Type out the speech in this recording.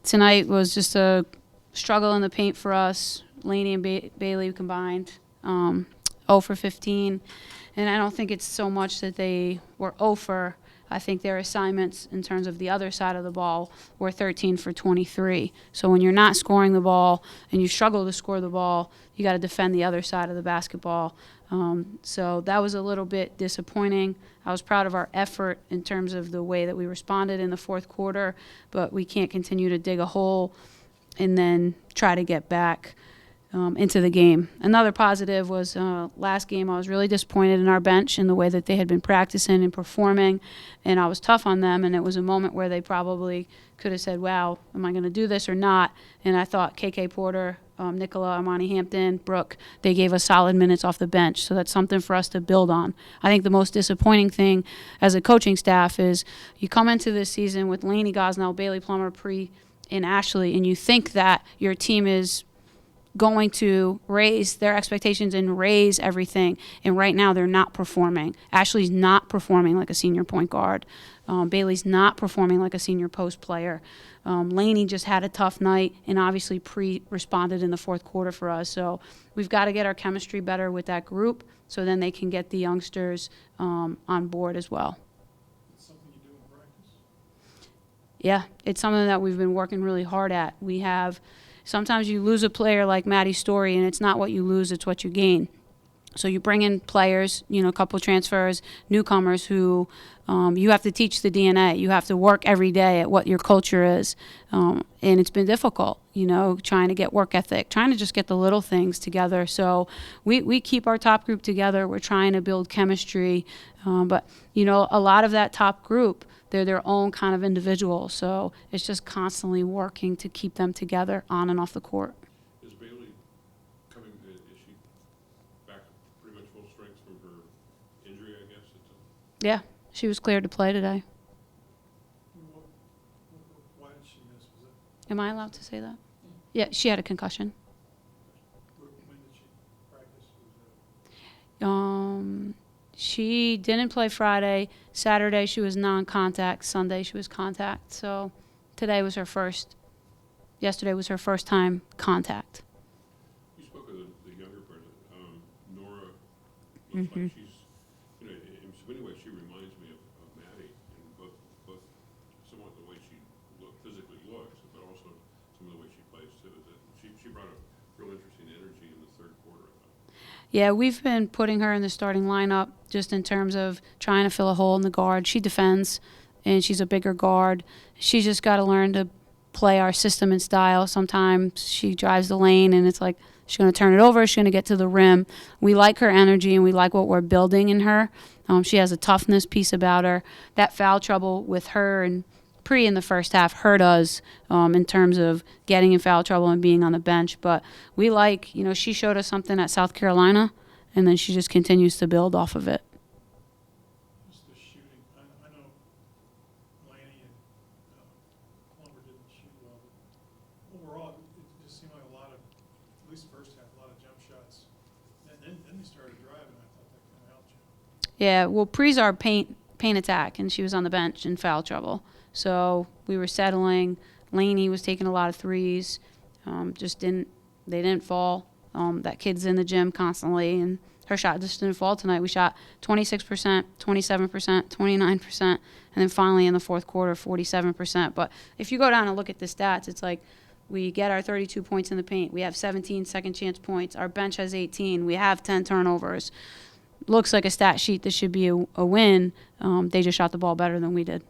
tonight was just a struggle in the paint for us. Laney and Bailey combined, 0 for 15. And I don't think it's so much that they were 0 for. I think their assignments in terms of the other side of the ball were 13 for 23. So when you're not scoring the ball and you struggle to score the ball, you got to defend the other side of the basketball. So that was a little bit disappointing. I was proud of our effort in terms of the way that we responded in the fourth quarter, but we can't continue to dig a hole and then try to get back into the game. Another positive was last game I was really disappointed in our bench in the way that they had been practicing and performing, and I was tough on them, and it was a moment where they probably could have said, wow, am I going to do this or not? And I thought KK Porter, Nicola, Armani Hampton, Brooke, they gave us solid minutes off the bench, so that's something for us to build on. I think the most disappointing thing as a coaching staff is you come into this season with Lainey Gosnell, Bailey Plummer, and Ashley, and you think that your team is going to raise their expectations and raise everything, and right now they're not performing. Ashley's not performing like a senior point guard. Bailey's not performing like a senior post player. Laney just had a tough night, and obviously responded in the fourth quarter for us. So we've got to get our chemistry better with that group so then they can get the youngsters on board as well. It's something you do in practice? Yeah, it's something that we've been working really hard at. We have sometimes you lose a player like Maddie Story, and it's not what you lose, it's what you gain. So you bring in players, a couple transfers, newcomers who you have to teach the DNA. You have to work every day at what your culture is. And it's been difficult, trying to get work ethic, trying to just get the little things together. So we keep our top group together. We're trying to build chemistry. But, a lot of that top group, they're their own kind of individual. So it's just constantly working to keep them together on and off the court. Is Bailey coming, is she back pretty much full strength from her injury, I guess? Yeah, she was cleared to play today. Why did she miss? Was it? Am I allowed to say that? Yeah, she had a concussion. When did she practice? She didn't play Friday. Saturday she was non-contact. Sunday she was contact. So today was her first. Yesterday was her first time contact. You spoke of the younger person, Nora. Looks like she's, in many ways she reminds me of Maddie, in both somewhat the way she physically looks, but also some of the way she plays too. She brought a real interesting energy in the third quarter, I thought. Yeah, we've been putting her in the starting lineup just in terms of trying to fill a hole in the guard. She defends, and she's a bigger guard. She's just got to learn to play our system and style. Sometimes she drives the lane, and it's like she's going to turn it over, she's going to get to the rim. We like her energy, and we like what we're building in her. She has a toughness piece about her. That foul trouble with her and in the first half hurt us in terms of getting in foul trouble and being on the bench. But we like, she showed us something at South Carolina, and then she just continues to build off of it. Just the shooting. I know Laney and Plummer didn't shoot well, but overall it just seemed like a lot of, at least first half, a lot of jump shots. And then they started driving. I thought that kind of helped you. Yeah, well, Pre's our paint attack, and she was on the bench in foul trouble. So we were settling. Laney was taking a lot of threes. They didn't fall. That kid's in the gym constantly, and her shot just didn't fall tonight. We shot 26%, 27%, 29%, and then finally in the fourth quarter, 47%. But if you go down and look at the stats, it's like we get our 32 points in the paint. We have 17 second chance points. Our bench has 18. We have 10 turnovers. Looks like a stat sheet that should be a win. They just shot the ball better than we did.